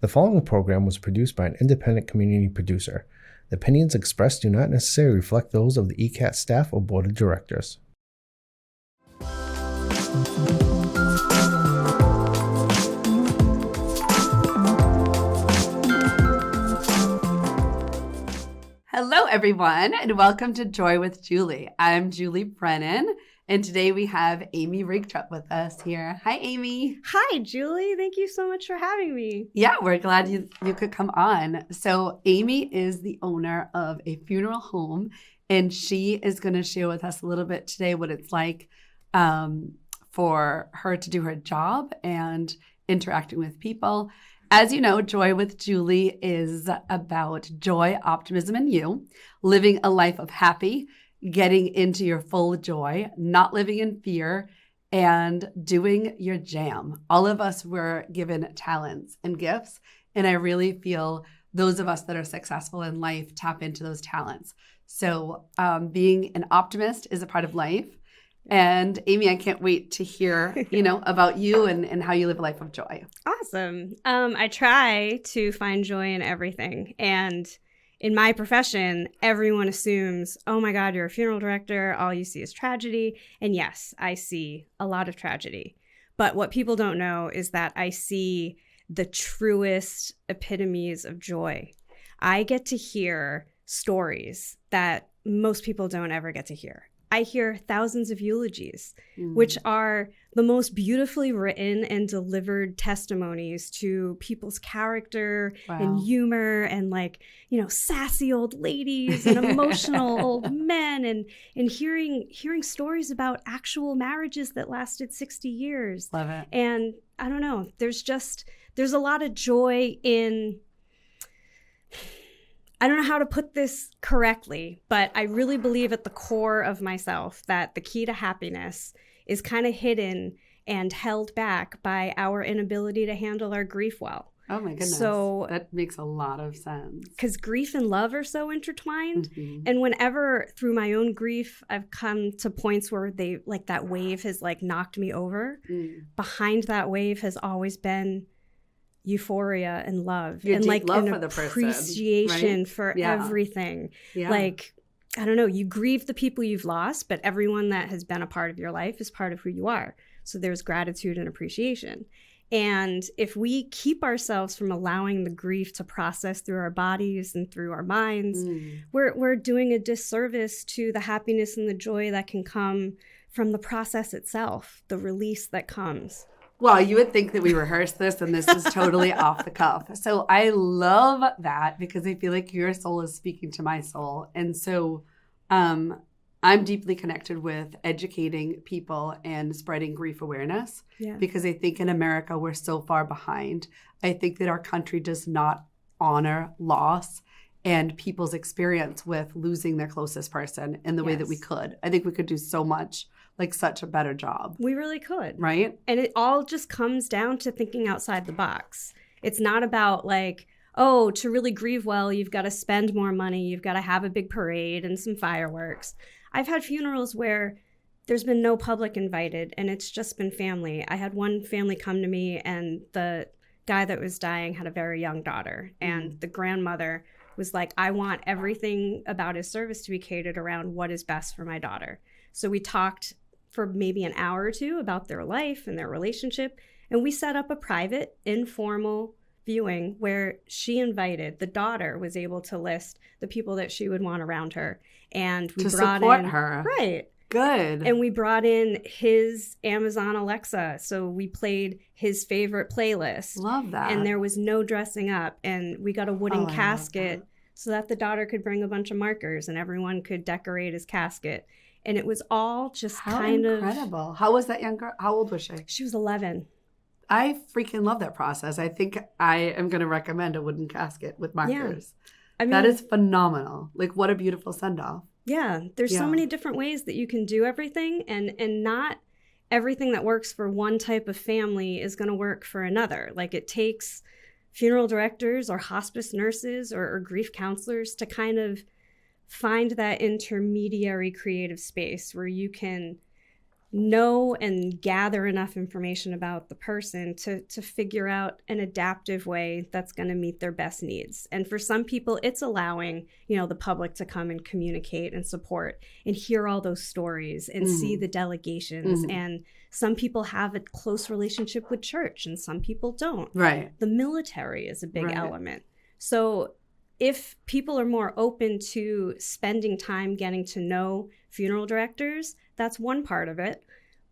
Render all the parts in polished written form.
The following program was produced by an independent community producer. The opinions expressed do not necessarily reflect those of the ECAT staff or board of directors. Hello, everyone, and welcome to Joy with Julie. I'm Julie Brennan, and today we have Amy Rigturp with us here. Hi, Amy. Hi, Julie. Thank you so much for having me. Yeah, we're glad you could come on. So Amy is the owner of a funeral home, and she is going to share with us a little bit today what it's like for her to do her job and interacting with people. As you know, Joy with Julie is about joy, optimism, and you, living a life of happy, getting into your full joy, not living in fear, and doing your jam. All of us were given talents and gifts, and I really feel those of us that are successful in life tap into those talents. So being an optimist is a part of life. And Amy, I can't wait to hear, about you and how you live a life of joy. Awesome. I try to find joy in everything. And in my profession, everyone assumes, oh my God, you're a funeral director. All you see is tragedy. And yes, I see a lot of tragedy. But what people don't know is that I see the truest epitomes of joy. I get to hear stories that most people don't ever get to hear. I hear thousands of eulogies, which are the most beautifully written and delivered testimonies to people's character and humor and sassy old ladies and emotional old men and hearing stories about actual marriages that lasted 60 years. Love it. And I don't know, there's a lot of joy in... I don't know how to put this correctly, but I really believe at the core of myself that the key to happiness is kind of hidden and held back by our inability to handle our grief well. Oh my goodness. So that makes a lot of sense. Because grief and love are so intertwined. Mm-hmm. And whenever through my own grief, I've come to points where that wave has knocked me over, behind that wave has always been euphoria and love and love an for the person, appreciation right? for everything. Yeah. I don't know, you grieve the people you've lost, but everyone that has been a part of your life is part of who you are. So there's gratitude and appreciation. And if we keep ourselves from allowing the grief to process through our bodies and through our minds, we're doing a disservice to the happiness and the joy that can come from the process itself, the release that comes. Well, you would think that we rehearsed this and this is totally off the cuff. So I love that because I feel like your soul is speaking to my soul. And so I'm deeply connected with educating people and spreading grief awareness because I think in America, we're so far behind. I think that our country does not honor loss and people's experience with losing their closest person in the way that we could. I think we could do so much, such a better job. We really could. Right? And it all just comes down to thinking outside the box. It's not about to really grieve well, you've got to spend more money, you've got to have a big parade and some fireworks. I've had funerals where there's been no public invited and it's just been family. I had one family come to me and the guy that was dying had a very young daughter and the grandmother was like, I want everything about his service to be catered around what is best for my daughter. So we talked for maybe an hour or two about their life and their relationship. And we set up a private, informal viewing where the daughter was able to list the people that she would want around her. And we brought support in her. Right. Good. And we brought in his Amazon Alexa. So we played his favorite playlist. Love that. And there was no dressing up. And we got a wooden casket so that the daughter could bring a bunch of markers and everyone could decorate his casket. And it was all just incredible. How was that young girl? How old was she? She was 11. I freaking love that process. I think I am going to recommend a wooden casket with markers. Yeah. I mean, that is phenomenal. What a beautiful send-off. Yeah. There's so many different ways that you can do everything. And not everything that works for one type of family is going to work for another. It takes funeral directors or hospice nurses or grief counselors to kind of find that intermediary creative space where you can know and gather enough information about the person to figure out an adaptive way that's going to meet their best needs. And for some people, it's allowing, the public to come and communicate and support and hear all those stories and see the delegations. And some people have a close relationship with church and some people don't. Right. The military is a big element. So if people are more open to spending time getting to know funeral directors, that's one part of it.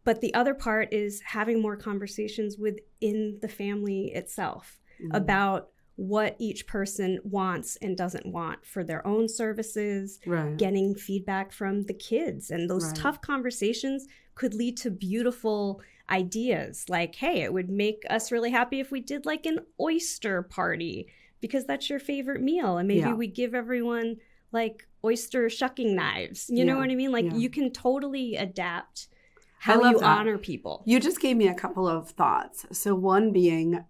But the other part is having more conversations within the family itself about what each person wants and doesn't want for their own services, getting feedback from the kids. And those tough conversations could lead to beautiful ideas like, hey, it would make us really happy if we did like an oyster party because that's your favorite meal. And maybe we give everyone like oyster shucking knives. You know what I mean? Like you can totally adapt how you honor people. You just gave me a couple of thoughts. So one being,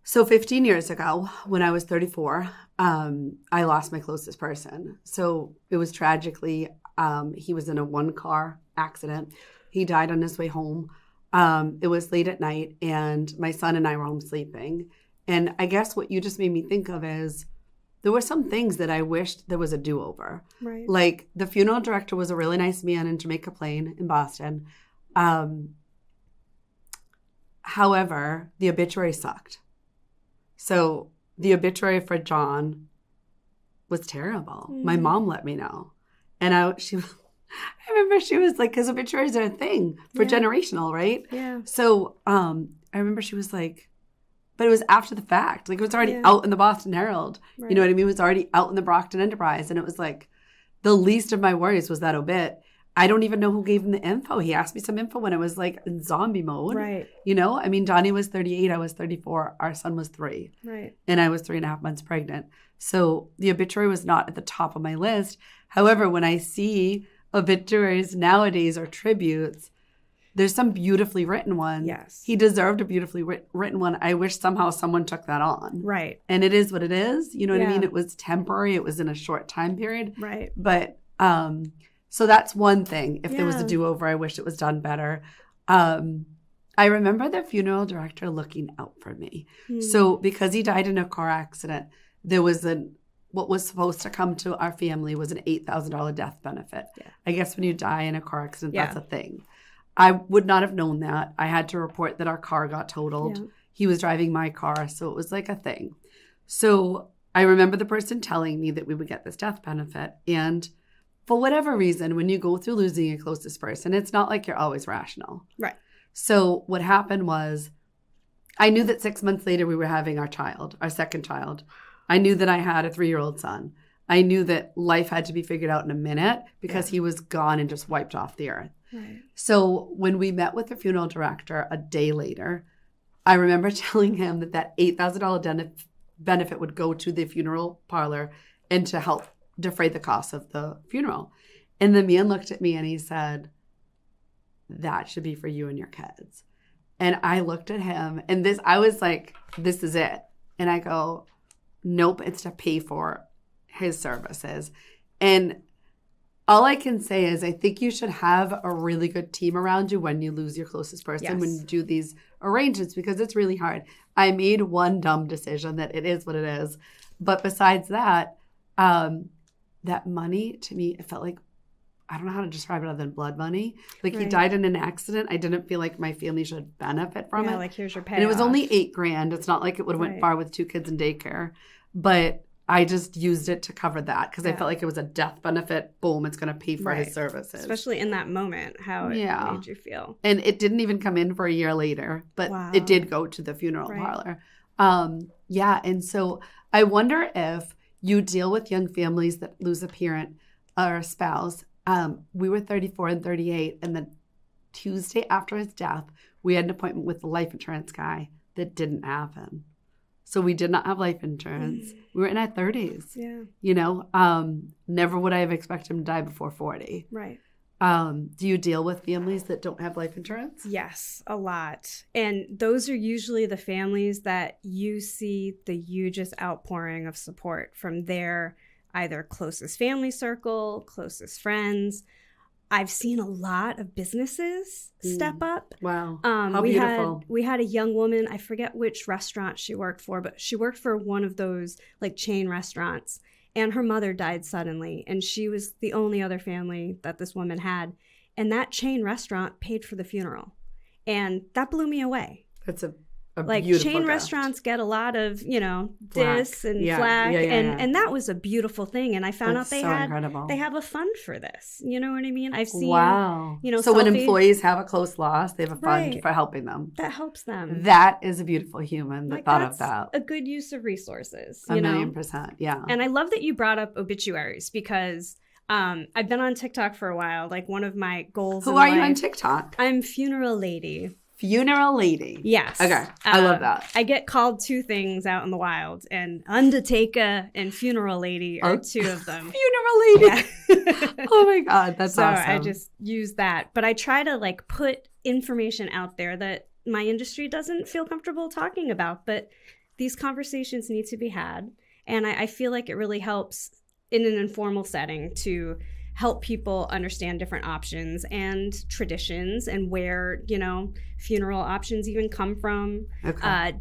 so 15 years ago when I was 34, I lost my closest person. So it was tragically, he was in a one-car accident. He died on his way home. It was late at night and my son and I were home sleeping. And I guess what you just made me think of is there were some things that I wished there was a do-over. Right. Like the funeral director was a really nice man in Jamaica Plain in Boston. However, the obituary sucked. So the obituary for John was terrible. My mom let me know. And I remember she was like, because obituaries are a thing for generational, right? Yeah. So I remember she was like, but it was after the fact. Like it was already out in the Boston Herald. Right. You know what I mean? It was already out in the Brockton Enterprise. And it was like the least of my worries was that obit. I don't even know who gave him the info. He asked me some info when I was like in zombie mode. Right. I mean, Johnny was 38. I was 34. Our son was 3. Right. And I was 3.5 months pregnant. So the obituary was not at the top of my list. However, when I see obituaries nowadays or tributes, there's some beautifully written ones. Yes. He deserved a beautifully written one. I wish somehow someone took that on. Right. And it is what it is. You know what I mean? It was temporary. It was in a short time period. Right. But so that's one thing. If there was a do-over, I wish it was done better. I remember the funeral director looking out for me. So because he died in a car accident, there was what was supposed to come to our family was an $8,000 death benefit. Yeah. I guess when you die in a car accident, that's a thing. I would not have known that. I had to report that our car got totaled. Yeah. He was driving my car, so it was like a thing. So I remember the person telling me that we would get this death benefit. And for whatever reason, when you go through losing your closest person, it's not like you're always rational. Right. So what happened was I knew that 6 months later we were having our child, our second child. I knew that I had a 3-year-old son. I knew that life had to be figured out in a minute because he was gone and just wiped off the earth. Right. So when we met with the funeral director a day later, I remember telling him that $8,000 benefit would go to the funeral parlor and to help defray the cost of the funeral. And the man looked at me and he said, that should be for you and your kids. And I looked at him and I was like, this is it. And I go, nope, it's to pay for his services. And all I can say is I think you should have a really good team around you when you lose your closest person, when you do these arrangements, because it's really hard. I made one dumb decision that it is what it is. But besides that, that money to me, it felt like, I don't know how to describe it other than blood money. Like he died in an accident. I didn't feel like my family should benefit from it. Like here's your payoff. And it was only $8,000. It's not like it would have went far with 2 kids in daycare. But I just used it to cover that because I felt like it was a death benefit. Boom, it's going to pay for his services. Especially in that moment, how it made you feel. And it didn't even come in for a year later, but it did go to the funeral parlor. And so I wonder if you deal with young families that lose a parent or a spouse. We were 34 and 38, and the Tuesday after his death, we had an appointment with the life insurance guy that didn't happen. So we did not have life insurance. We were in our 30s. Yeah. Never would I have expected him to die before 40. Right. Do you deal with families that don't have life insurance? Yes, a lot. And those are usually the families that you see the hugest outpouring of support from their either closest family circle, closest friends. I've seen a lot of businesses step up. Wow. How beautiful. We had a young woman, I forget which restaurant she worked for, but she worked for one of those like chain restaurants, and her mother died suddenly, and she was the only other family that this woman had. And that chain restaurant paid for the funeral. And that blew me away. That's a like beautiful chain gift. Restaurants get a lot of, diss and flack. And that was a beautiful thing. And I found out they have a fund for this. You know what I mean? I've seen, so when employees have a close loss, they have a fund for helping them. That helps them. That is a beautiful human that thought of that. A good use of resources. 1,000,000%. Yeah. And I love that you brought up obituaries because I've been on TikTok for a while. Like one of my goals. Who are you on TikTok? I'm Funeral Lady. Funeral Lady. Yes. Okay. I love that. I get called two things out in the wild, and Undertaker and Funeral Lady are two of them. Funeral Lady. Yeah. Oh my God. That's awesome. So I just use that. But I try to like put information out there that my industry doesn't feel comfortable talking about. But these conversations need to be had. And I feel like it really helps in an informal setting to help people understand different options and traditions and where, funeral options even come from,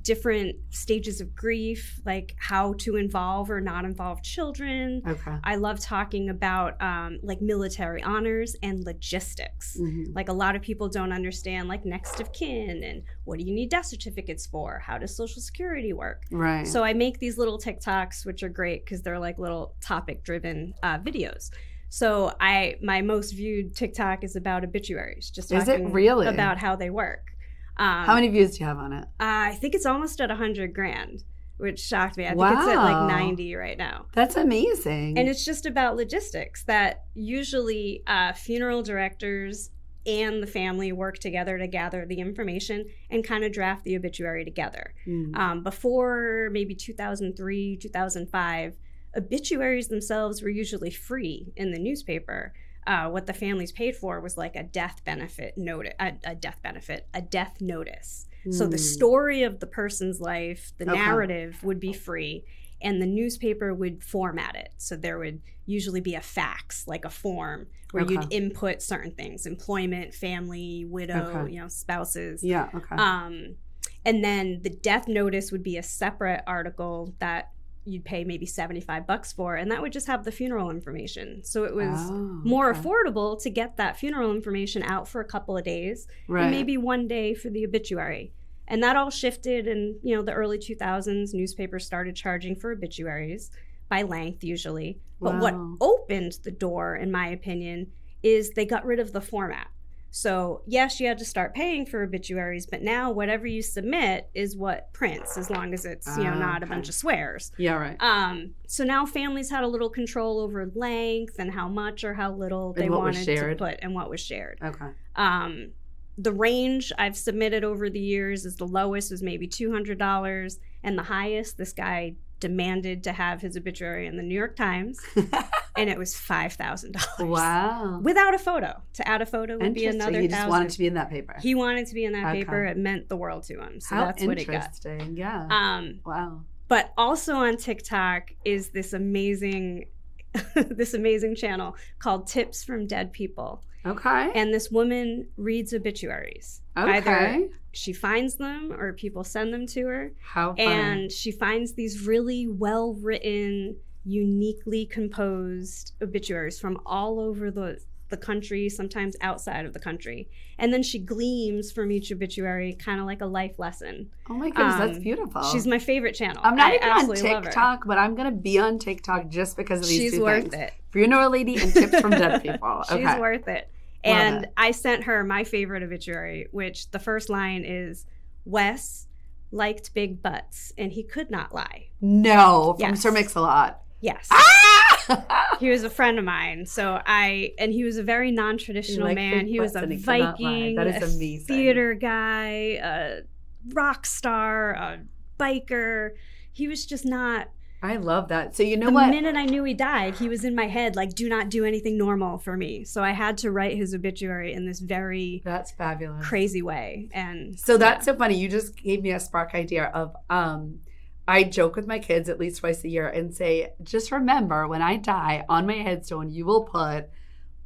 different stages of grief, like how to involve or not involve children. Okay. I love talking about like military honors and logistics. Mm-hmm. Like a lot of people don't understand like next of kin and what do you need death certificates for? How does Social Security work? Right. So I make these little TikToks, which are great because they're like little topic-driven videos. So my most viewed TikTok is about obituaries, just talking about how they work. How many views do you have on it? I think it's almost at 100,000, which shocked me. I think it's at like 90 right now. That's amazing. And it's just about logistics that usually funeral directors and the family work together to gather the information and kind of draft the obituary together. Before maybe 2003, 2005, obituaries themselves were usually free in the newspaper. What the families paid for was like a death notice. So the story of the person's life, the narrative would be free, and the newspaper would format it. So there would usually be a fax, like a form, where you'd input certain things: employment, family, widow, spouses. Yeah. Okay. And then the death notice would be a separate article that you'd pay maybe $75 for, and that would just have the funeral information. So it was more affordable to get that funeral information out for a couple of days, and maybe one day for the obituary. And that all shifted in the early 2000s. Newspapers started charging for obituaries by length usually. But what opened the door, in my opinion, is they got rid of the format. So yes, you had to start paying for obituaries, but now whatever you submit is what prints, as long as it's not a bunch of swears. Yeah, right. So now families had a little control over length and how much or how little they wanted to put and what was shared. Okay. The range I've submitted over the years is the lowest was maybe $200, and the highest, this guy demanded to have his obituary in the New York Times, and it was $5,000. Wow. Without a photo. To add a photo would be another $1,000. He just wanted to be in that paper. He wanted to be in that paper. It meant the world to him. So that's what he got. Interesting. Yeah. Wow. But also on TikTok is this amazing channel called Tips from Dead People. Okay. And this woman reads obituaries. Okay. Either she finds them or people send them to her. How fun. And she finds these really well-written, uniquely composed obituaries from all over the country, sometimes outside of the country. And then she gleams from each obituary kind of like a life lesson. Oh my goodness, that's beautiful. She's my favorite channel. I'm not even on TikTok, but I'm going to be on TikTok just because of these two things. She's worth it. Funeral Lady and Tips from Dead People. Okay. She's worth it. And I sent her my favorite obituary, which the first line is, Wes liked big butts, and he could not lie. No, from Sir Mix-a-Lot. Yes. Ah! He was a friend of mine. And he was a very non-traditional man. He was a Viking, that is amazing. Theater guy, a rock star, a biker. He was just not. I love that. So what? The minute I knew he died, he was in my head like, do not do anything normal for me. So I had to write his obituary in this that's fabulous, crazy way. And so that's so funny. You just gave me a spark idea of I joke with my kids at least twice a year and say, just remember, when I die, on my headstone, you will put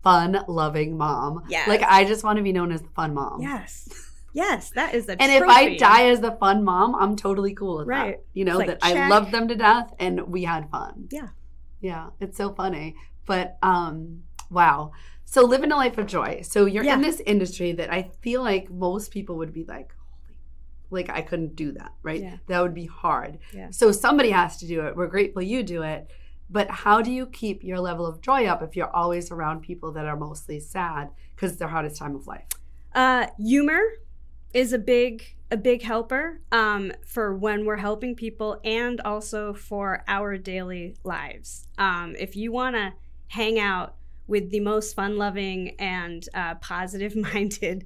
fun-loving mom. Yes. Like, I just want to be known as the fun mom. Yes. Yes, that is a And trophy. if I die as the fun mom, I'm totally cool with Right. that. You know, It's that like, I check. loved them to death and we had fun. Yeah. Yeah, it's so funny. But, wow. So living a life of joy. So you're in this industry that I feel like most people would be like, holy, like I couldn't do that, right? Yeah. That would be hard. Yeah. So somebody has to do it. We're grateful you do it. But how do you keep your level of joy up if you're always around people that are mostly sad because it's their hardest time of life? Humor is a big helper for when we're helping people and also for our daily lives. If you want to hang out with the most fun-loving and positive-minded,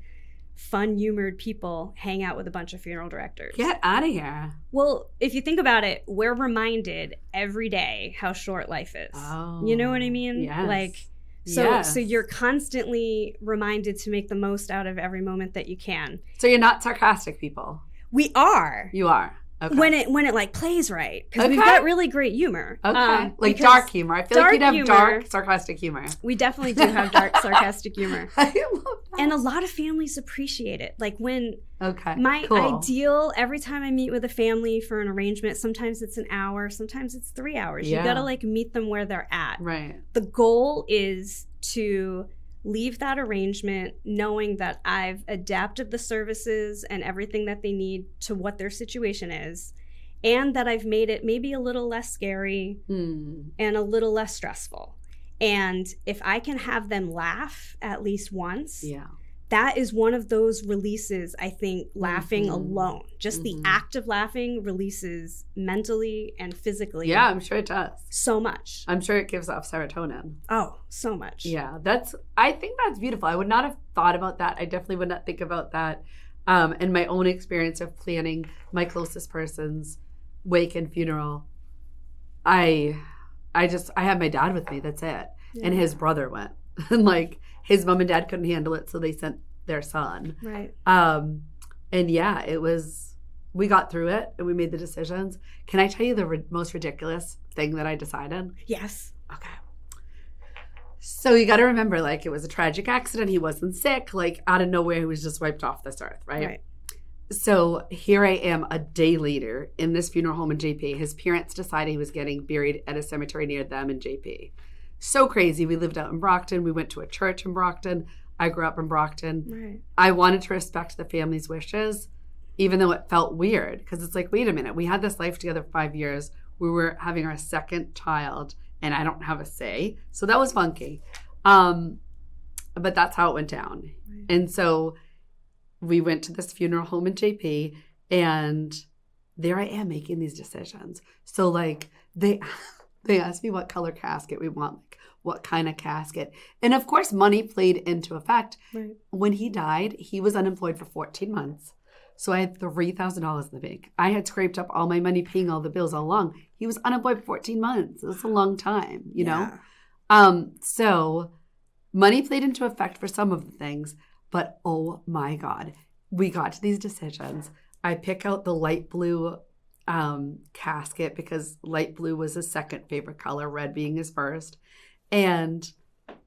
fun-humored people, hang out with a bunch of funeral directors. Get out of here. Well, if you think about it, we're reminded every day how short life is. Oh, you know what I mean? yes. Like, so you're constantly reminded to make the most out of every moment that you can. So you're not sarcastic people. We are. You are. Okay. When it like plays right, because Okay. we've got really great humor. Okay. Like because dark humor. I feel like you'd have humor- dark, sarcastic humor. We definitely do have dark, sarcastic humor, I love that. and a lot of families appreciate it. Like when Okay. my cool. ideal, every time I meet with a family for an arrangement, sometimes it's an hour, sometimes it's 3 hours. Yeah. You gotta like meet them where they're at. Right. The goal is to leave that arrangement knowing that I've adapted the services and everything that they need to what their situation is, and that I've made it maybe a little less scary and a little less stressful. And if I can have them laugh at least once, that is one of those releases, I think, laughing alone. Just the act of laughing releases mentally and physically. Yeah, I'm sure it does. So much. I'm sure it gives off serotonin. Oh, so much. Yeah, I think that's beautiful. I would not have thought about that. I definitely would not think about that. In my own experience of planning my closest person's wake and funeral, I have my dad with me. That's it. Yeah. And his brother went. And like his mom and dad couldn't handle it, so they sent their son. Right. And yeah, we got through it and we made the decisions. Can I tell you the most ridiculous thing that I decided? Yes. Okay. So you got to remember, like, it was a tragic accident. He wasn't sick. Like, out of nowhere, he was just wiped off this earth, right? So here I am a day later in this funeral home in JP. His parents decided he was getting buried at a cemetery near them in JP. So crazy. We lived out in Brockton. We went to a church in Brockton. I grew up in Brockton. Right. I wanted to respect the family's wishes, even though it felt weird. Because it's like, wait a minute. We had this life together for 5 years. We were having our second child, and I don't have a say. So that was funky. But that's how it went down. Right. And so we went to this funeral home in JP, and there I am making these decisions. So like they asked me what color casket we want, like what kind of casket. And of course, money played into effect. Right. When he died, he was unemployed for 14 months. So I had $3,000 in the bank. I had scraped up all my money paying all the bills all along. He was unemployed for 14 months. That's a long time, you know? So money played into effect for some of the things, but oh my God, we got to these decisions. I pick out the light blue casket because light blue was his second favorite color, red being his first. And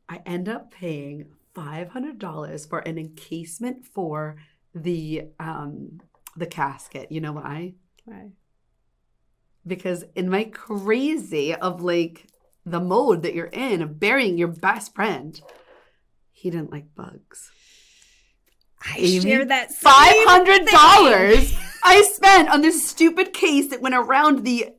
I end up paying $500 for an encasement for the casket. You know why? Why? Because in my crazy of like the mode that you're in of burying your best friend, he didn't like bugs. I share that $500 I spent on this stupid case that went around the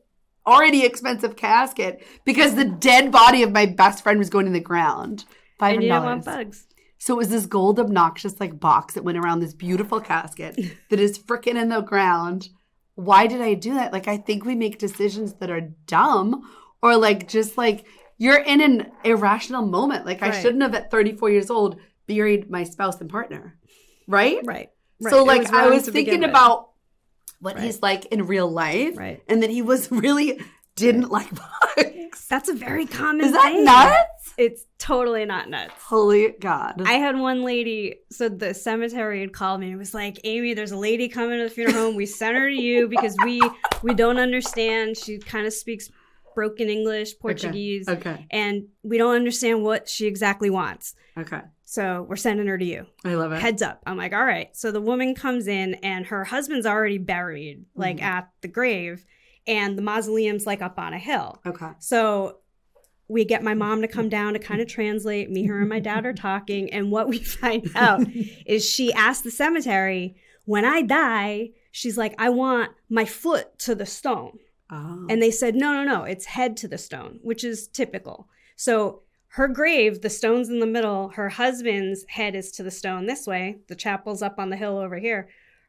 already expensive casket because the dead body of my best friend was going in the ground. $500. And you didn't want bugs. So it was this gold obnoxious like box that went around this beautiful casket that is freaking in the ground. Why did I do that? Like, I think we make decisions that are dumb or like just like you're in an irrational moment. Like I shouldn't have at 34 years old buried my spouse and partner. Right? Right. So like I was thinking about what he's like in real life and that he was really didn't like bugs. That's a very common Is that thing. nuts? It's totally not nuts. Holy God. I had one lady, so the cemetery had called me and was like, Amy, there's a lady coming to the funeral home. We sent her to you because we don't understand. She kind of speaks broken English, Portuguese. Okay. And we don't understand what she exactly wants. Okay. So we're sending her to you. I love it. Heads up. I'm like, all right. So the woman comes in and her husband's already buried, like at the grave. And the mausoleum's like up on a hill. Okay. So we get my mom to come down to kind of translate. Me, her, and my dad are talking. And what we find out is she asked the cemetery, when I die, she's like, I want my foot to the stone. Oh. And they said, no, it's head to the stone, which is typical. So her grave, the stone's in the middle. Her husband's head is to the stone this way. The chapel's up on the hill over here.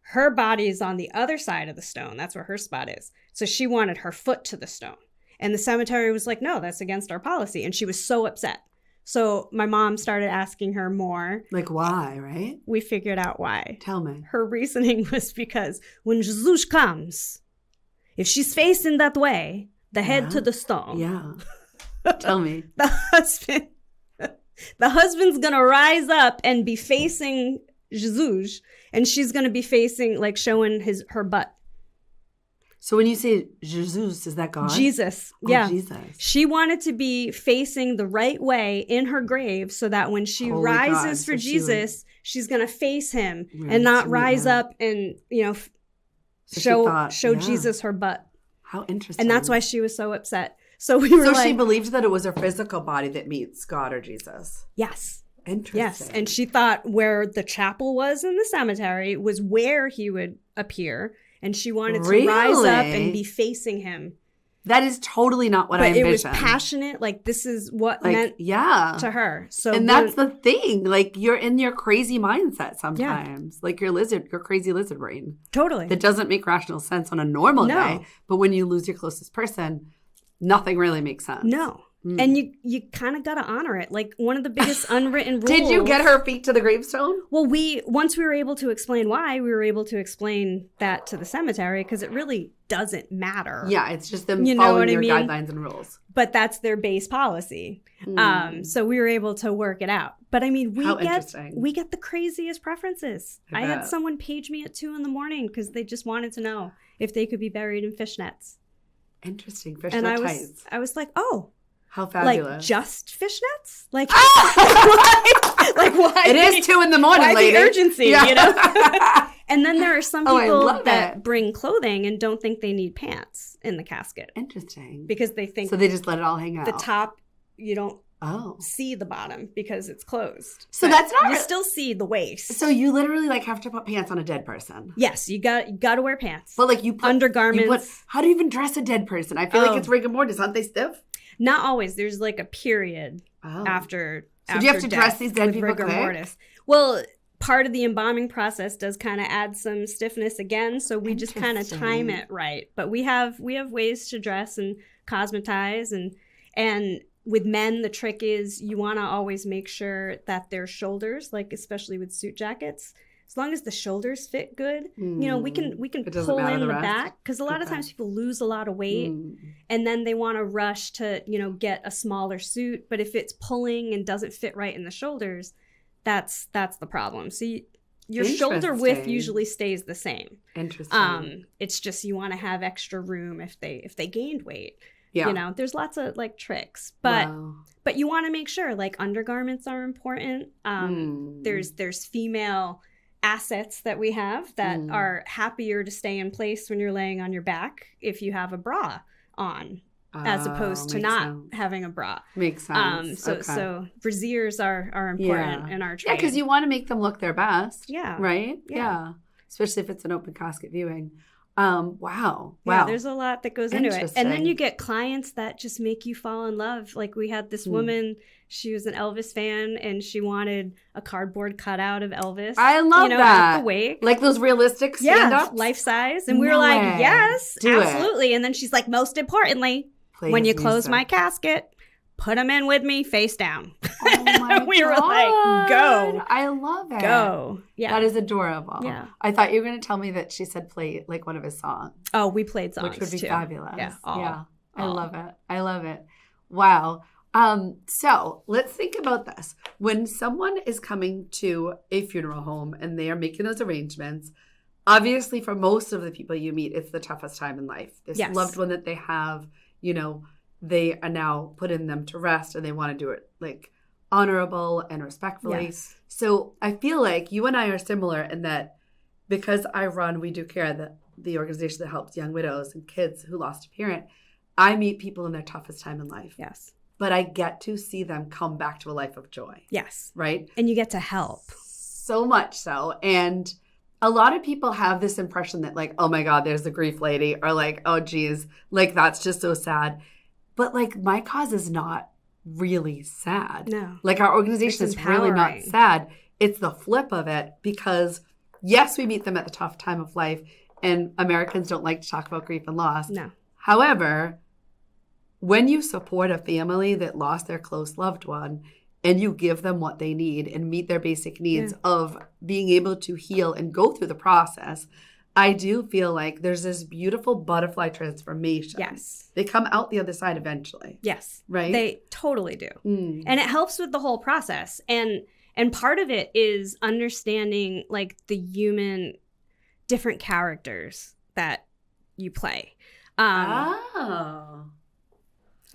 Her body is on the other side of the stone. That's where her spot is. So she wanted her foot to the stone. And the cemetery was like, no, that's against our policy. And she was so upset. So my mom started asking her more. Like why, right? We figured out why. Tell me. Her reasoning was because when Jesus comes, if she's facing that way, the head to the stone. Yeah. Tell me. The husband's going to rise up and be facing Jesus. And she's going to be facing, like, showing her butt. So when you say Jesus, is that God? Jesus. Oh, Yeah. Jesus. She wanted to be facing the right way in her grave so that when she rises for Jesus, she's going to face him and not rise up and, show Jesus her butt. How interesting. And that's why she was so upset. So we were she believed that it was her physical body that meets God or Jesus. Yes. Interesting. Yes. And she thought where the chapel was in the cemetery was where he would appear. And she wanted to rise up and be facing him. That is totally not what I envisioned. But it was passionate. Like, this is what meant to her. So and that's the thing. Like, you're in your crazy mindset sometimes. Like your crazy lizard brain. Totally. That doesn't make rational sense on a normal day. But when you lose your closest person, nothing really makes sense. No. And you kind of got to honor it. Like, one of the biggest unwritten rules. Did you get her feet to the gravestone? Well, once we were able to explain why, we were able to explain that to the cemetery because it really doesn't matter. Yeah, it's just them following your guidelines and rules. But that's their base policy. So we were able to work it out. But I mean, we get the craziest preferences. I had someone page me at 2 a.m. because they just wanted to know if they could be buried in fishnets. Interesting. Fishnet tights. I was like, oh. How fabulous. Like, just fishnets? Like, like why? It is 2 a.m, lady. The urgency, you know? And then there are some people that it. bring clothing and don't think they need pants in the casket. Interesting. Because they think. So they just let it all hang out. The top, you don't see the bottom because it's closed. So that's not. You still see the waist. So you literally have to put pants on a dead person. Yes, you got to wear pants. But you put undergarments. How do you even dress a dead person? I feel like it's rigor mortis. Aren't they stiff? Not always. There's a period after. So do you have to dress these dead people rigor mortis? Well, part of the embalming process does kind of add some stiffness again, so we just kind of time it right. But we have ways to dress and cosmetize, and with men, the trick is you want to always make sure that their shoulders, especially with suit jackets, as long as the shoulders fit good, we can pull in the back because a lot of times people lose a lot of weight and then they want to rush to, get a smaller suit. But if it's pulling and doesn't fit right in the shoulders, that's the problem. So your shoulder width usually stays the same. Interesting. It's just you want to have extra room if they gained weight. Yeah. There's lots of tricks, but you want to make sure undergarments are important. There's female assets that we have that are happier to stay in place when you're laying on your back if you have a bra on as opposed to not having a bra. Makes sense. So brassieres are important in our trade. Yeah, because you want to make them look their best. Yeah. Right? Yeah. Especially if it's an open casket viewing. Wow. Yeah, there's a lot that goes into it. And then you get clients that just make you fall in love. Like we had this woman, she was an Elvis fan and she wanted a cardboard cutout of Elvis. I love that. At the wake. Like those realistic stand-ups? Yeah, life size. And we were like, yes, absolutely. And then she's like, most importantly, when you close my casket, put them in with me face down. Oh my God. We were like, go. I love it. Go. Yeah. That is adorable. Yeah. I thought you were going to tell me that she said play one of his songs. Oh, we played songs which would be too. fabulous. Yeah. I love it. I love it. Wow. So let's think about this. When someone is coming to a funeral home and they are making those arrangements, obviously for most of the people you meet, it's the toughest time in life. This loved one that they have, they are now putting them to rest, and they want to do it like honorable and respectfully. Yes. So I feel like you and I are similar in that because I run We Do Care, the organization that helps young widows and kids who lost a parent, I meet people in their toughest time in life. Yes. But I get to see them come back to a life of joy. Yes. Right? And you get to help. So much so. And a lot of people have this impression that like, oh my God, there's the grief lady, or like, oh geez, like that's just so sad. But like my cause is not really sad. No. Like our organization is really not empowering. sad. It's the flip of it, because yes, we meet them at the tough time of life, and Americans don't like to talk about grief and loss. No. However, when you support a family that lost their close loved one and you give them what they need and meet their basic needs of being able to heal and go through the process, I do feel like there's this beautiful butterfly transformation. Yes. They come out the other side eventually. Yes. Right? They totally do. Mm. And it helps with the whole process. And part of it is understanding like the human different characters that you play.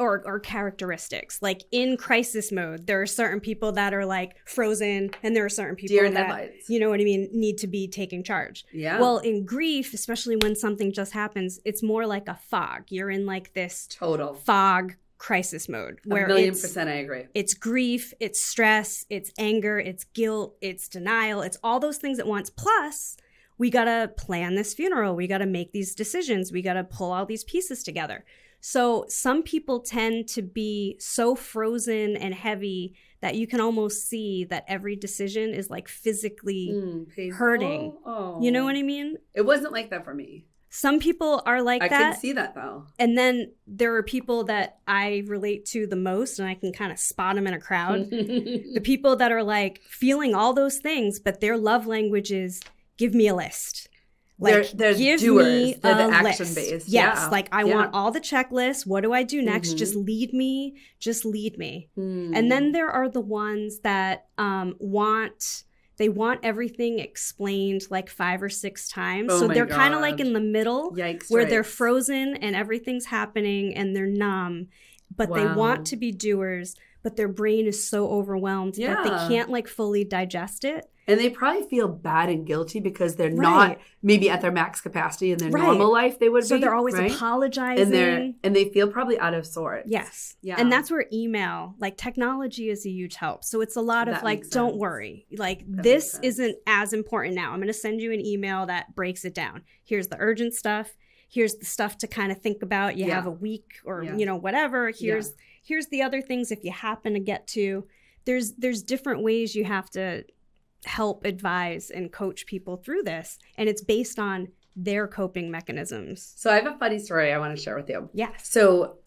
Or characteristics. Like in crisis mode, there are certain people that are like frozen, and there are certain people Deer in that, headlights. you know what I mean, need to be taking charge. Yeah. Well, in grief, especially when something just happens, it's more like a fog. You're in like this Total fog crisis mode where 1,000,000% I agree. it's grief, it's stress, it's anger, it's guilt, it's denial, it's all those things at once. Plus, we got to plan this funeral. We got to make these decisions. We got to pull all these pieces together. So some people tend to be so frozen and heavy that you can almost see that every decision is like physically hurting. Oh. You know what I mean? It wasn't like that for me. Some people are like I that. can see that though. And then there are people that I relate to the most, and I can kind of spot them in a crowd. The people that are like feeling all those things, but their love language is give me a list. Like, they're give doers. me They're the a action list. based. Yes, Yeah. like I want all the checklists. What do I do next? Just lead me. Just lead me. And then there are the ones that want everything explained like 5 or 6 times. Oh so my they're kind of like God. in the middle. Yikes, where right. they're frozen and everything's happening and they're numb, but they Wow. want to be doers, but their brain is so overwhelmed that they can't like fully digest it. And they probably feel bad and guilty because they're not maybe at their max capacity in their normal life they would So be. they're always right? apologizing. And they feel probably out of sorts. Yes. Yeah. And that's where email, like technology is a huge help. So it's a lot of That like, makes don't sense. worry. Like That this makes sense. isn't as important now. I'm going to send you an email that breaks it down. Here's the urgent stuff. Here's the stuff to kind of think about. You have a week or, you know, whatever. Here's the other things if you happen to get to. There's different ways you have to help advise and coach people through this. And it's based on their coping mechanisms. So I have a funny story I want to share with you. Yes. So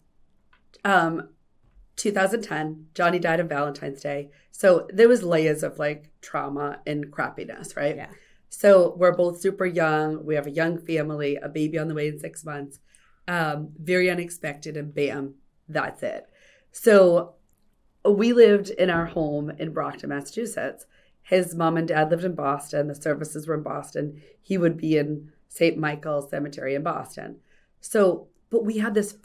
2010, Johnny died on Valentine's Day. So there was layers of like trauma and crappiness, right? Yeah. So we're both super young. We have a young family, a baby on the way in 6 months. Very unexpected, and bam, that's it. So we lived in our home in Brockton, Massachusetts. His mom and dad lived in Boston. The services were in Boston. He would be in St. Michael's Cemetery in Boston. So, but we had this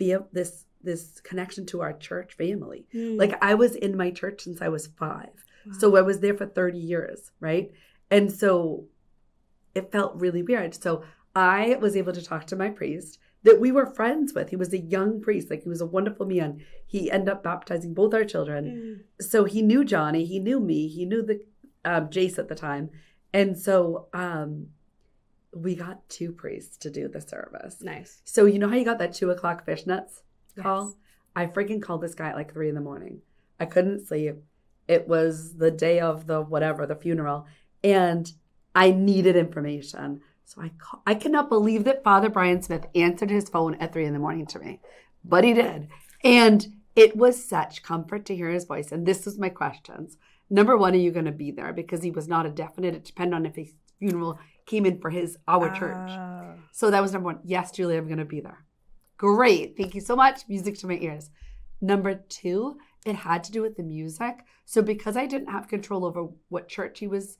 connection to our church family. Like I was in my church since I was 5. Wow. So I was there for 30 years, right? And so it felt really weird. So I was able to talk to my priest that we were friends with. He was a young priest. Like he was a wonderful man. He ended up baptizing both our children. So he knew Johnny. He knew me. He knew the Jace at the time. And so we got 2 priests to do the service. Nice. So you know how you got that 2:00 fishnets call? I freaking called this guy at like 3 a.m. I couldn't sleep. It was the day of the funeral. And I needed information. So I cannot believe that Father Brian Smith answered his phone at 3 a.m. to me. But he did. And it was such comfort to hear his voice. And this was my questions. Number 1, are you going to be there? Because he was not a definite. It depended on if his funeral came in for our church. So that was number 1. Yes, Julie, I'm going to be there. Great. Thank you so much. Music to my ears. Number 2, it had to do with the music. So because I didn't have control over what church he was,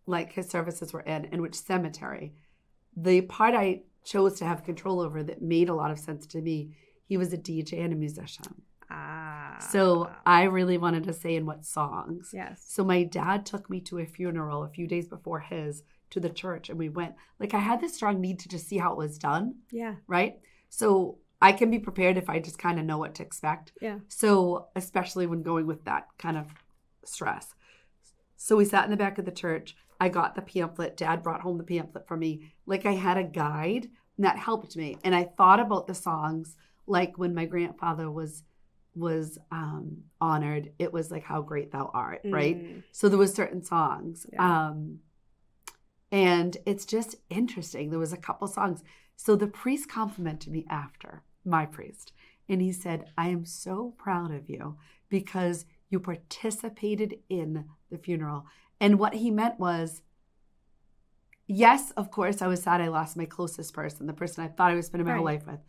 like his services were in and which cemetery, the part I chose to have control over that made a lot of sense to me, he was a DJ and a musician. Ah. So I really wanted to say in what songs. Yes. So my dad took me to a funeral a few days before his to the church, and we went. Like, I had this strong need to just see how it was done. Yeah. Right? So I can be prepared if I just kind of know what to expect. Yeah. So especially when going with that kind of stress. So we sat in the back of the church. I got the pamphlet. Dad brought home the pamphlet for me. Like, I had a guide, and that helped me. And I thought about the songs, like when my grandfather was honored, it was like How Great Thou Art, right? So there was certain songs. Yeah. And it's just interesting. There was a couple songs. So the priest complimented me after, my priest, and he said, I am so proud of you because you participated in the funeral. And what he meant was, yes, of course, I was sad I lost my closest person, the person I thought I was spending my whole life with.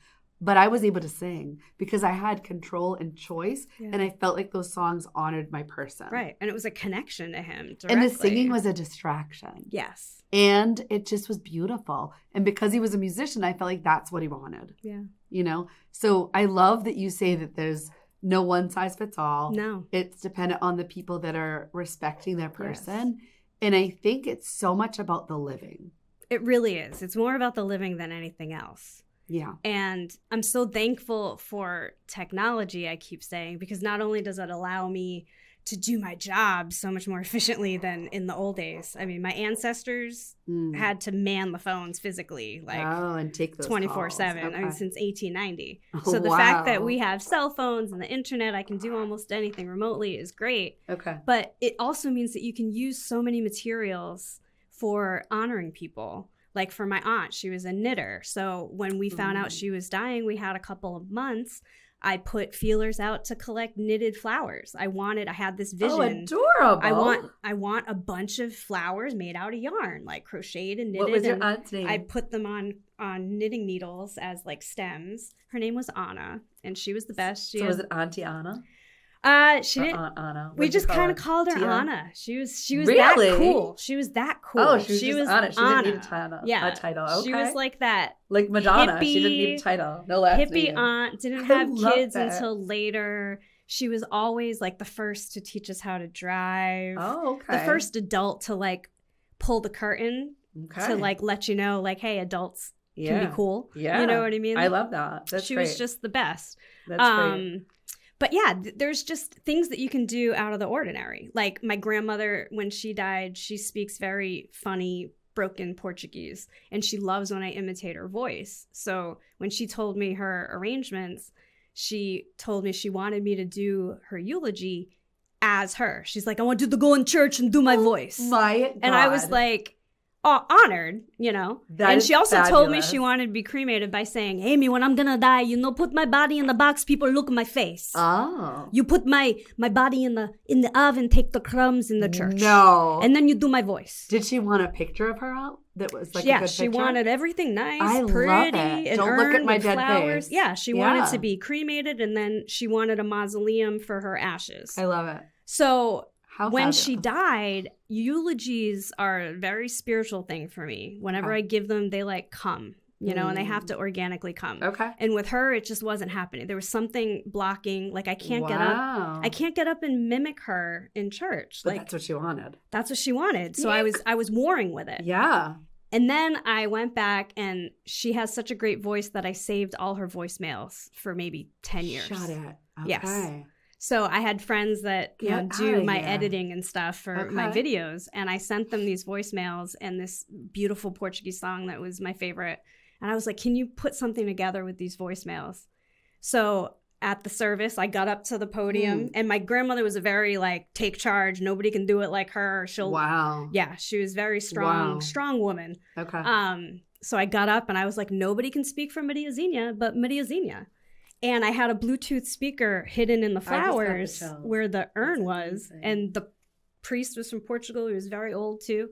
But I was able to sing because I had control and choice, and I felt like those songs honored my person. Right. And it was a connection to him directly. And the singing was a distraction. Yes. And it just was beautiful. And because he was a musician, I felt like that's what he wanted. Yeah. You know? So I love that you say that there's no one size fits all. No. It's dependent on the people that are respecting their person. Yes. And I think it's so much about the living. It really is. It's more about the living than anything else. Yeah. And I'm so thankful for technology, I keep saying, because not only does it allow me to do my job so much more efficiently than in the old days. I mean, my ancestors had to man the phones physically, like and take those 24/7. Okay. I mean, since 1890. So the fact that we have cell phones and the internet, I can do almost anything remotely is great. Okay. But it also means that you can use so many materials for honoring people. Like for my aunt, she was a knitter. So when we found out she was dying, we had a couple of months. I put feelers out to collect knitted flowers. I had this vision. Oh, adorable. I want a bunch of flowers made out of yarn, like crocheted and knitted. What was your aunt's name? I put them on knitting needles as like stems. Her name was Anna, and she was the best. Was it Auntie Anna? She didn't. Aunt Anna. We just kind of called her Tia? Anna. She was Really? that cool. She was that cool. Oh, she was Anna. She didn't need a title. Okay. She was like that. Like Madonna. Hippie, she didn't need a title. No last hippie name. aunt. Didn't have kids that. until later. She was always like the first to teach us how to drive. Oh, okay. The first adult to like pull the curtain to like let you know like, hey, adults can be cool. Yeah. You know what I mean? I love that. She was just the best. That's great. But yeah, there's just things that you can do out of the ordinary. Like my grandmother, when she died, she speaks very funny, broken Portuguese, and she loves when I imitate her voice. So when she told me her arrangements, she told me she wanted me to do her eulogy as her. She's like, I want you to go in church and do my voice. My God. And I was like, honored, you know. And she also told me she wanted to be cremated by saying, Amy, when I'm gonna die, put my body in the box, people look at my face. Oh. You put my body in the oven, take the crumbs in the church. No. And then you do my voice. Did she want a picture of her out? That was like a good picture? She wanted everything nice, I pretty, love it. and Don't look at my with dead flowers. face. Yeah, she wanted to be cremated, and then she wanted a mausoleum for her ashes. I love it. So when fabulous. she died, eulogies are a very spiritual thing for me. Whenever I give them, they like come, and they have to organically come. Okay. And with her, it just wasn't happening. There was something blocking. Like I can't get up. I can't get up and mimic her in church. But like that's what she wanted. That's what she wanted. So I was warring with it. Yeah. And then I went back, and she has such a great voice that I saved all her voicemails for maybe 10 years. Shut it. Okay. Yes. So I had friends that do my editing and stuff for my videos, and I sent them these voicemails and this beautiful Portuguese song that was my favorite. And I was like, can you put something together with these voicemails? So at the service, I got up to the podium, and my grandmother was a very like, take charge. Nobody can do it like her. Yeah, she was very strong, strong woman. Okay. So I got up and I was like, nobody can speak for Maria Zinha but Maria Zinha. And I had a Bluetooth speaker hidden in the flowers where the urn was. And the priest was from Portugal. He was very old too.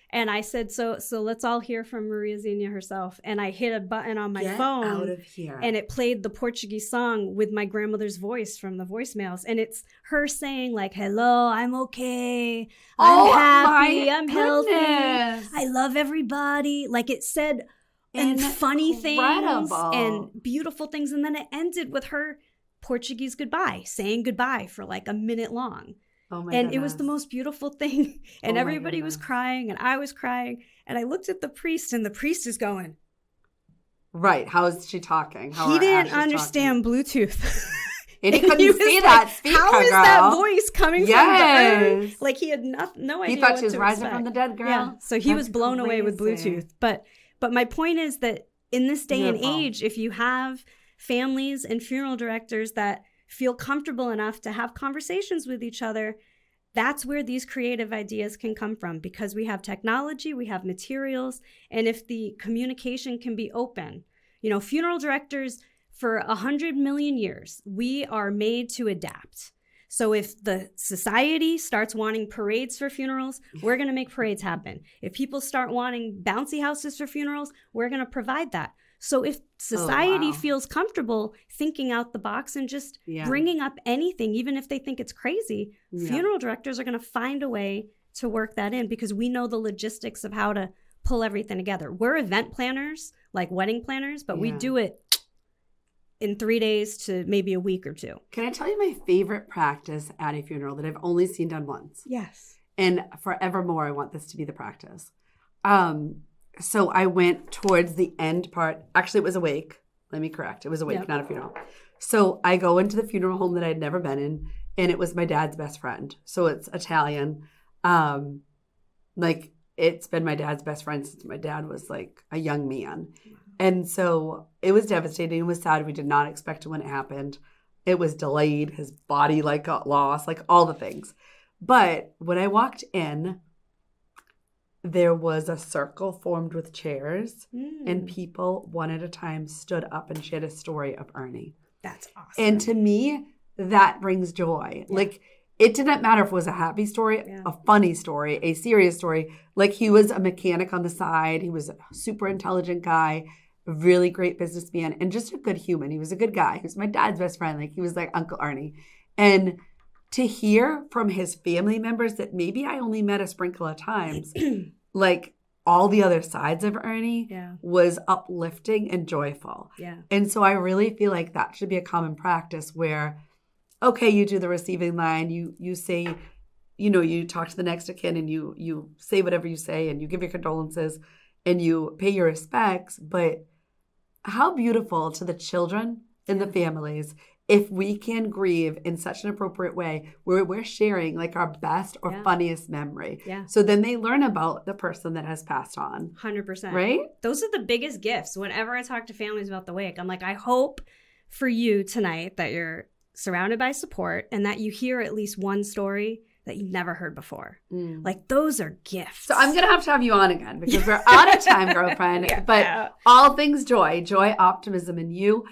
And I said, so let's all hear from Maria Zinha herself. And I hit a button on my phone. Get out of here. And it played the Portuguese song with my grandmother's voice from the voicemails. And it's her saying like, hello, I'm okay. I'm happy. I'm healthy. I love everybody. Like it said and funny things Incredible. and beautiful things. And then it ended with her Portuguese goodbye, saying goodbye for like a minute long. Oh my And goodness. it was the most beautiful thing. And Oh my everybody was goodness. crying and I was crying. And I looked at the priest and the priest is going, Right. How is she talking? How he are didn't Ashes understand Bluetooth. And he And couldn't was see like, that speaker, how is girl. that voice coming from the urn? Yes. Like he had no idea. He thought what she was to rising expect. from the dead, girl. Yeah. So he was That's blown away with crazy. Bluetooth. But my point is that in this day Beautiful. and age, if you have families and funeral directors that feel comfortable enough to have conversations with each other, that's where these creative ideas can come from, because we have technology, we have materials, and if the communication can be open. You know, funeral directors, for 100 million years, we are made to adapt. So if the society starts wanting parades for funerals, we're going to make parades happen. If people start wanting bouncy houses for funerals, we're going to provide that. So if society wow. feels comfortable thinking out the box and just Yeah. bringing up anything, even if they think it's crazy, Yeah. funeral directors are going to find a way to work that in, because we know the logistics of how to pull everything together. We're event planners, like wedding planners, but we Yeah. do it in 3 days to maybe a week or two. Can I tell you my favorite practice at a funeral that I've only seen done once? Yes. And forevermore, I want this to be the practice. So I went towards the end part. Actually, it was a wake. Let me correct. It was a wake, Yep. not a funeral. So I go into the funeral home that I'd never been in, and it was my dad's best friend. So it's Italian. Like, it's been my dad's best friend since my dad was like a young man. And so it was devastating. It was sad. We did not expect it when it happened. It was delayed. His body like got lost, like all the things. But when I walked in, there was a circle formed with chairs, and people one at a time stood up and shared a story of Ernie. That's awesome. And to me, that brings joy. Like, it didn't matter if it was a happy story, Yeah. a funny story, a serious story. Like, he was a mechanic on the side. He was a super intelligent guy, a really great businessman, and just a good human. He was a good guy. He was my dad's best friend. Like, he was like Uncle Ernie. And to hear from his family members that maybe I only met a sprinkle of times, like all the other sides of Ernie Yeah. was uplifting and joyful. Yeah. And so I really feel like that should be a common practice where, okay, you do the receiving line, you say, you know, you talk to the next of kin and you say whatever you say and you give your condolences and you pay your respects. But how beautiful to the children and the families if we can grieve in such an appropriate way where we're sharing like our best or Yeah. funniest memory. Yeah. So then they learn about the person that has passed on. 100%. Right? Those are the biggest gifts. Whenever I talk to families about the wake, I'm like, I hope for you tonight that you're surrounded by support and that you hear at least one story that you've never heard before. Like, those are gifts. So I'm going to have you on again because we're out of time, girlfriend. Yeah. But all things joy, optimism, and you.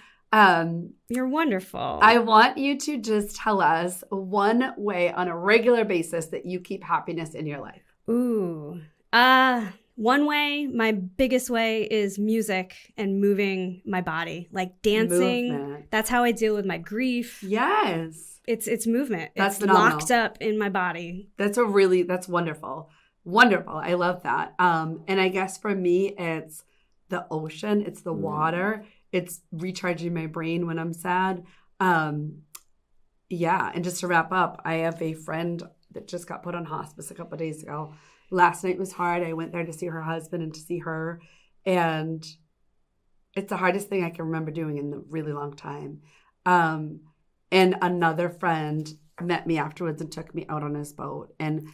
You're wonderful. I want you to just tell us one way on a regular basis that you keep happiness in your life. Ooh. One way, my biggest way is music and moving my body, like dancing. Movement. That's how I deal with my grief. Yes. It's movement. That's it's phenomenal. locked up in my body. That's wonderful. Wonderful. I love that. And I guess for me, it's the ocean. It's the water. It's recharging my brain when I'm sad. Yeah. And just to wrap up, I have a friend that just got put on hospice a couple of days ago. Last night was hard. I went there to see her husband and to see her. And it's the hardest thing I can remember doing in a really long time. And another friend met me afterwards and took me out on his boat. And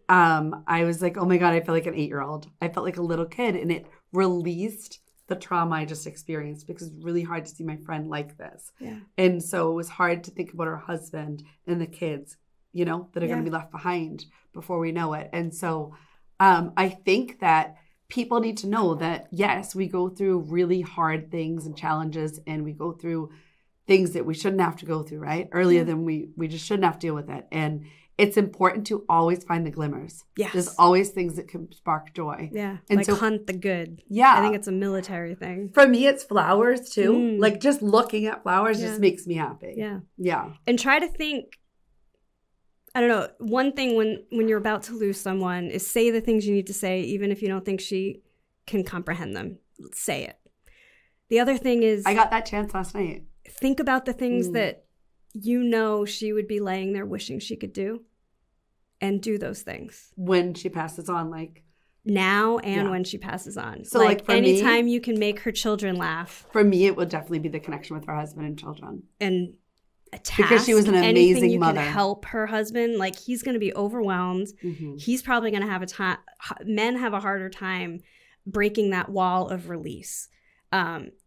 I was like, oh my God, I feel like an 8-year-old. I felt like a little kid. And it released the trauma I just experienced because it's really hard to see my friend like this. Yeah. And so it was hard to think about her husband and the kids, you know, that are going to be left behind before we know it. And so I think that people need to know that, yes, we go through really hard things and challenges, and we go through things that we shouldn't have to go through, right? Earlier than we just shouldn't have to deal with it. And it's important to always find the glimmers. Yes. There's always things that can spark joy. Yeah. And like so- hunt the good. Yeah. I think it's a military thing. For me, it's flowers too. Mm. Like just looking at flowers Yeah. just makes me happy. Yeah. Yeah. And try to think, I don't know, one thing when you're about to lose someone is say the things you need to say, even if you don't think she can comprehend them. say it. The other thing is, I got that chance last night. Think about the things that you know she would be laying there wishing she could do, and do those things. When she passes on, like now and when she passes on. So like for anytime me, you can make her children laugh. For me, it would definitely be the connection with her husband and children. And a task, because she was an amazing anything you mother. Can help her husband. Like, he's going to be overwhelmed. He's probably going to have a time. Men have a harder time breaking that wall of release.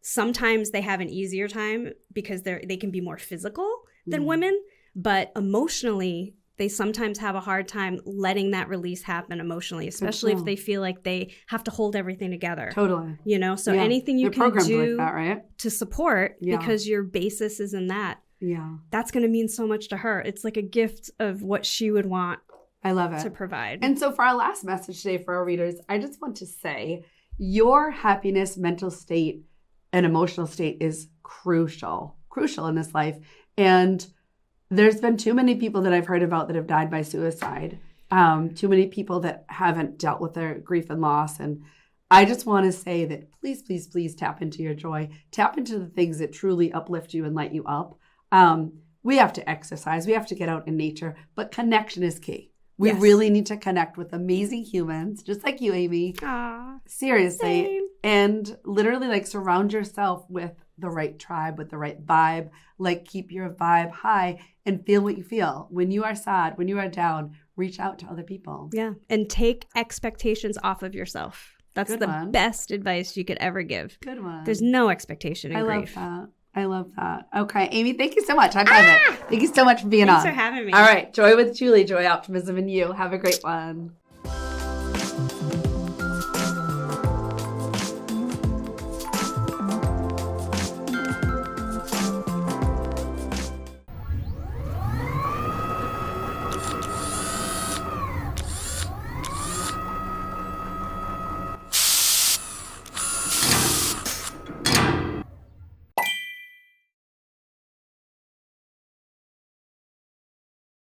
Sometimes they have an easier time because they can be more physical than women, but emotionally, they sometimes have a hard time letting that release happen emotionally, especially if they feel like they have to hold everything together. Totally. You know, so anything you can do like that, right? to support because your basis is in that. Yeah. That's going to mean so much to her. It's like a gift of what she would want. I love it. To provide. And so for our last message today for our readers, I just want to say your happiness, mental state, and emotional state is crucial in this life. And there's been too many people that I've heard about that have died by suicide. Too many people that haven't dealt with their grief and loss. And I just want to say that please, please, please tap into your joy. Tap into the things that truly uplift you and light you up. We have to exercise. We have to get out in nature. But connection is key. We really need to connect with amazing humans, just like you, Amy. Aww, seriously. same. And literally like surround yourself with the right tribe, with the right vibe. Like keep your vibe high and feel what you feel. When you are sad, when you are down, reach out to other people. Yeah. And take expectations off of yourself. That's the best advice you could ever give. Good one. There's no expectation in grief. I love that. Okay, Amy, thank you so much. High five it. Thank you so much for being on. Thanks for having me. All right, Joy with Julie, joy, optimism, and you. Have a great one.